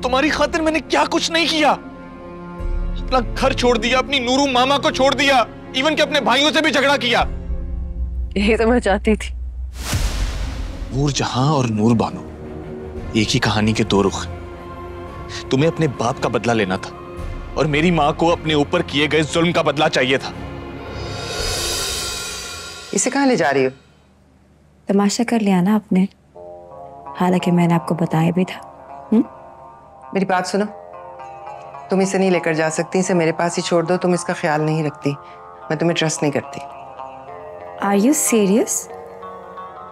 तुम्हारी खातिर मैंने क्या कुछ नहीं किया। अपना घर छोड़ दिया, अपनी नूरू मामा को छोड़ दिया, इवन कि अपने भाइयों से भी झगड़ा किया। यही तो मैं चाहती थी। नूर जहां और नूर बानो एक ही कहानी के दो रुख। तुम्हें अपने बाप का बदला लेना था और मेरी मां को अपने ऊपर किए गए जुल्म का बदला चाहिए था। इसे कहां ले जा रही हो? तमाशा कर लिया ना आपने, हालांकि मैंने आपको बताया भी था। मेरी बात सुनो, तुम इसे नहीं लेकर जा सकती, इसे मेरे पास ही छोड़ दो। तुम इसका ख्याल नहीं रखती, मैं तुम्हें ट्रस्ट नहीं करती। Are you serious?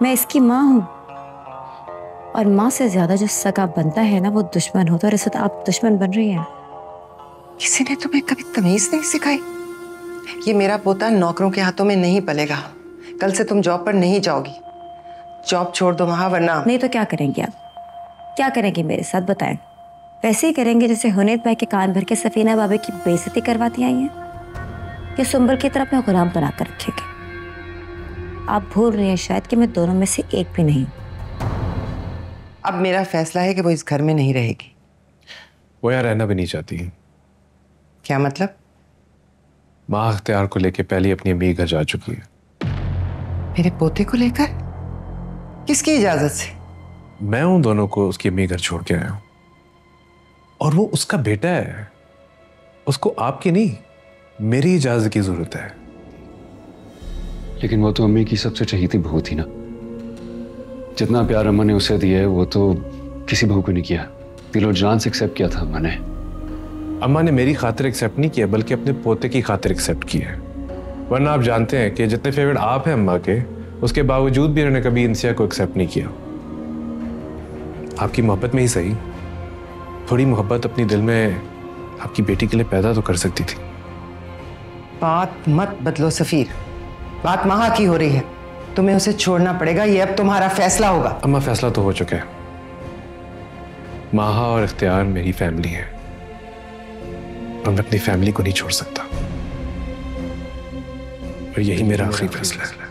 मैं इसकी माँ हूँ और माँ से ज्यादा जो सगा बनता है ना वो दुश्मन होता है, और इस वक्त आप दुश्मन बन रही हैं। किसी ने तुम्हें कभी तमीज नहीं सिखाई? ये मेरा पोता नौकरों के हाथों में नहीं पलेगा। कल से तुम जॉब पर नहीं जाओगी, जॉब छोड़ दो वहां, वरना नहीं तो क्या करेंगे आप? क्या करेंगे मेरे साथ बताएं? वैसे ही करेंगे जैसे हुनैद भाई के कान भर के सफीना भाभी की बेइज्जती करवाती आई हैं, या सुंबल की तरह अपना गुलाम बना कर रखेंगे? आप भूल रही हैं शायद कि मैं दोनों में से एक भी नहीं। अब मेरा फैसला है कि वो इस घर में नहीं रहेगी। वो यहाँ रहना भी नहीं चाहती। क्या मतलब? माँ अख्तियार को लेके पहले अपनी अम्मी घर जा चुकी है। मेरे पोते को लेकर? किसकी इजाजत से? मैं उन दोनों को उसकी अम्मी घर छोड़ के आया हूं, और वो उसका बेटा है। उसको आपकी नहीं, मेरी इजाजत की जरूरत है। लेकिन वो तो अम्मी की सबसे चहीती बहू थी ना। जितना प्यार अम्मा ने उसे दिया है वो तो किसी बहू को नहीं किया। दिलो जान से एक्सेप्ट किया था अम्मा ने। अम्मा ने मेरी खातिर एक्सेप्ट नहीं किया, बल्कि अपने पोते की खातिर एक्सेप्ट किया है। वरना आप जानते हैं कि जितने फेवरेट आप हैं अम्मा के, उसके बावजूद भी उन्होंने कभी इंसिया को एक्सेप्ट नहीं किया। आपकी मोहब्बत में ही सही, थोड़ी मोहब्बत अपनी दिल में आपकी बेटी के लिए पैदा तो कर सकती थी। बात मत बदलो सफीर, बात महा की हो रही है। तुम्हें उसे छोड़ना पड़ेगा, ये अब तुम्हारा फैसला होगा। अम्मा फैसला तो हो चुका है। माहा और इख्तियार मेरी फैमिली है और मैं अपनी फैमिली को नहीं छोड़ सकता, और यही मेरा आखिरी फैसला है।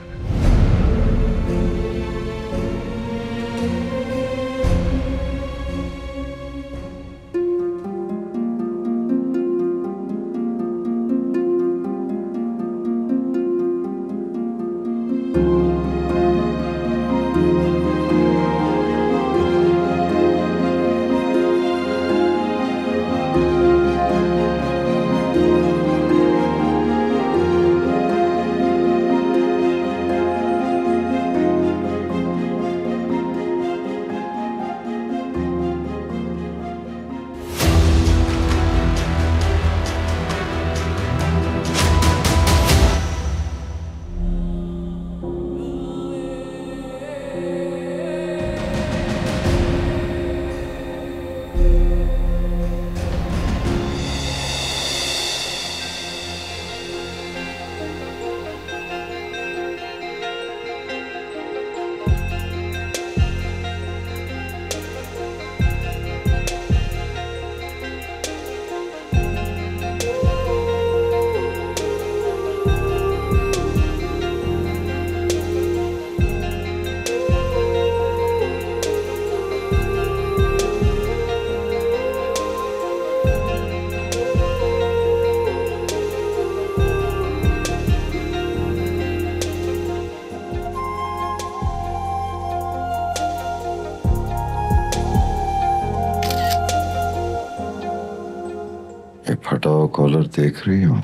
फटा हुआ कॉलर देख रही हो?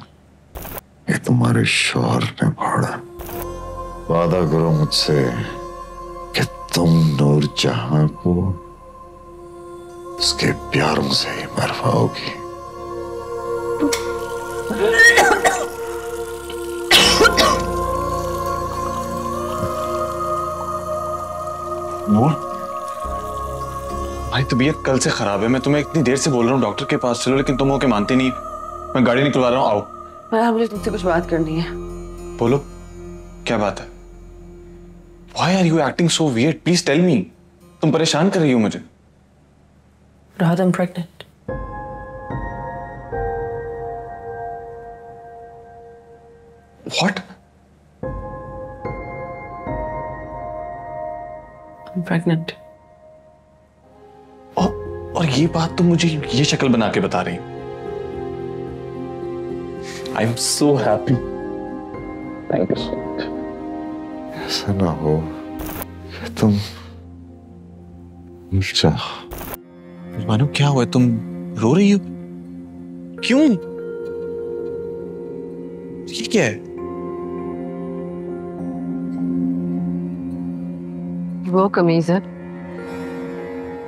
ये तुम्हारे शौहर ने फाड़ा। वादा करो मुझसे कि तुम नूरजहां को उसके प्यारों से ही मरवाओगी। नूर, भाई तबीयत कल से खराब है। मैं तुम्हें इतनी देर से बोल रहा हूँ डॉक्टर के पास चलो, लेकिन तुम होके मानते नहीं। मैं गाड़ी निकलवा रहा हूँ, आओ। मुझे तुमसे कुछ बात करनी है। बोलो, क्या बात है? Why are you acting so weird? Please tell me. तुम परेशान कर रही हो मुझे। राहत, I'm pregnant. What? I'm pregnant. और ये बात तो मुझे ये शक्ल बना के बता रही। I am so happy. Thank you so much. ऐसा ना हो कि तुम नुरजा। मानो क्या हुआ, तुम रो रही हो? क्यों? ये क्या है? वो कमीज है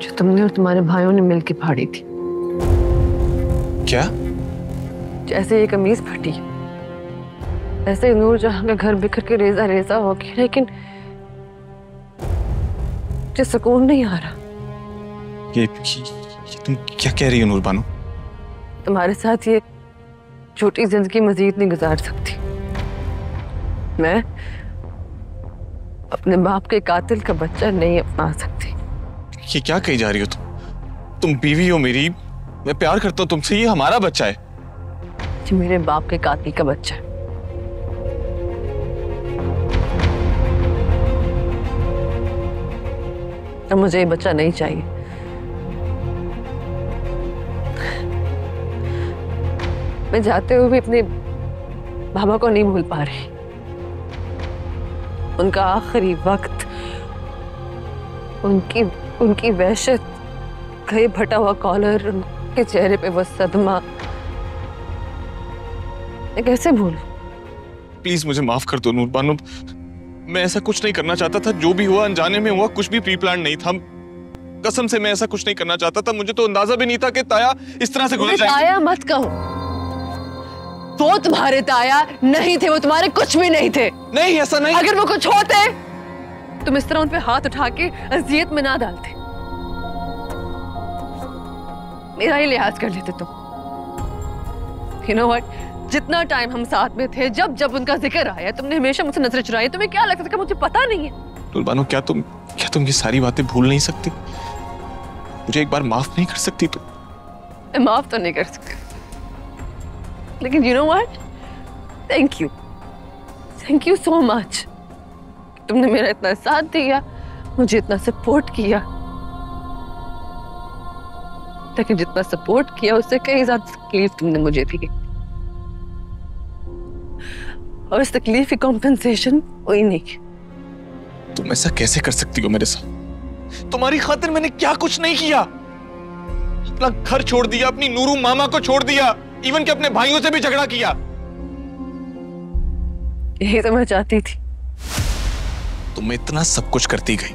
जो तुमने और तुम्हारे भाइयों ने मिलकर फाड़ी थी। क्या? जैसे ये कमीज फटी ऐसे ही नूरजहां का घर बिखर के रेजा रेजा हो गया, लेकिन मुझे सुकून नहीं आ रहा। ये तुम क्या कह रही हो नूरबानो? तुम्हारे साथ ये छोटी जिंदगी मजीद नहीं गुजार सकती। मैं अपने बाप के कातिल का बच्चा नहीं अपना सकती। ये क्या कही जा रही हो तुम बीवी हो मेरी, मैं प्यार करता हूं तुमसे, ये हमारा बच्चा है। ये मेरे बाप के कातिल का बच्चा है। और मुझे ये बच्चा नहीं चाहिए। मैं जाते हुए भी अपने बाबा को नहीं भूल पा रही। उनका आखिरी वक्त, उनकी वहशत, गले फटा हुआ कॉलर, उनके चेहरे पे वो सदमा, मैं कैसे भूलूं? प्लीज मुझे माफ कर दो नूरबानो, मैं ऐसा कुछ नहीं करना चाहता था। जो भी हुआ अनजाने में हुआ, कुछ भी प्री प्लान नहीं था। कसम से मैं ऐसा कुछ नहीं करना चाहता था। मुझे तो अंदाजा भी नहीं था कि ताया इस तरह से गुजर जाएगी। ताया मत कहो, वो तुम्हारे ताया नहीं थे, वो तुम्हारे कुछ भी नहीं थे। नहीं, ऐसा नहीं। अगर वो कुछ होते तुम इस तरह उन पे हाथ उठा के अजियत में ना डालते। मेरा ही लिहाज कर लेते तुम। You know what? जितना टाइम हम साथ में थे, जब जब उनका जिक्र आया तुमने हमेशा मुझसे नजरें चुराई। तुम्हें क्या लगता था कि मुझे पता नहीं है? नूरबानो, क्या तुम ये सारी बातें भूल नहीं सकती? मुझे एक बार माफ नहीं कर सकती तुम? मैं माफ तो नहीं कर सकती, लेकिन you know what? Thank you so much। तुमने मेरा इतना साथ दिया, मुझे इतना सपोर्ट किया, लेकिन जितना सपोर्ट किया उससे कई ज्यादा तकलीफ तुमने मुझे दी, और इस तकलीफ की कॉम्पेंसेशन कोई नहीं। तुम ऐसा कैसे कर सकती हो मेरे साथ? तुम्हारी खातिर मैंने क्या कुछ नहीं किया। अपना घर छोड़ दिया, अपनी नूरू मामा को छोड़ दिया, इवन कि अपने भाइयों से भी झगड़ा किया। यही तो मैं चाहती थी। तुम इतना सब कुछ करती गई,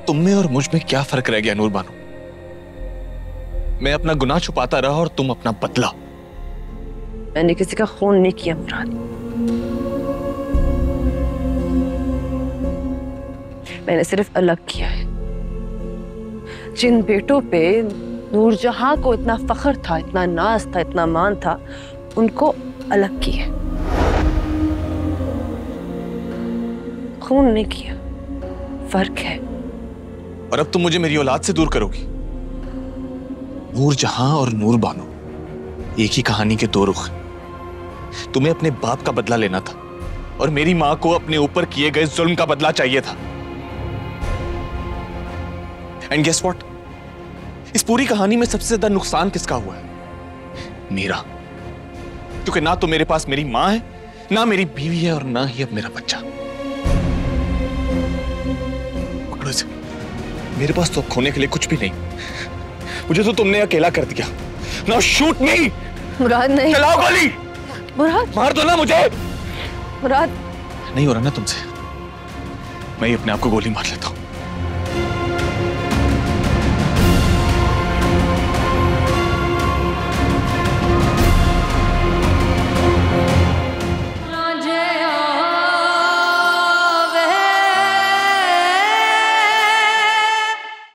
तुम में और मुझ में क्या फर्क रह गया नूरबानो? मैं अपना गुनाह छुपाता रहा और तुम अपना बदला। मैंने किसी का खून नहीं किया मुराद, मैंने सिर्फ अलग किया है। जिन बेटों पे नूरजहां को इतना फख्र था, इतना नाज था, इतना मान था, उनको अलग किया। खून नहीं किया, फर्क है। और अब तुम मुझे मेरी औलाद से दूर करोगी? नूरजहां और नूरबानो एक ही कहानी के दो रुख। तुम्हें अपने बाप का बदला लेना था और मेरी मां को अपने ऊपर किए गए जुल्म का बदला चाहिए था। And guess what? इस पूरी कहानी में सबसे ज्यादा नुकसान किसका हुआ है? मेरा। क्योंकि ना तो मेरे पास मेरी मां है, ना मेरी बीवी है, और ना ही अब मेरा बच्चा। पकड़ो इसे। मेरे पास तो अब खोने के लिए कुछ भी नहीं। मुझे तो तुमने अकेला कर दिया। नाउ शूट मी। मुराद नहीं। चलाओ गोली। मुराद मार दो ना मुझे। मुराद नहीं हो रहा ना तुमसे, मैं ही अपने आप को गोली मार लेता हूं।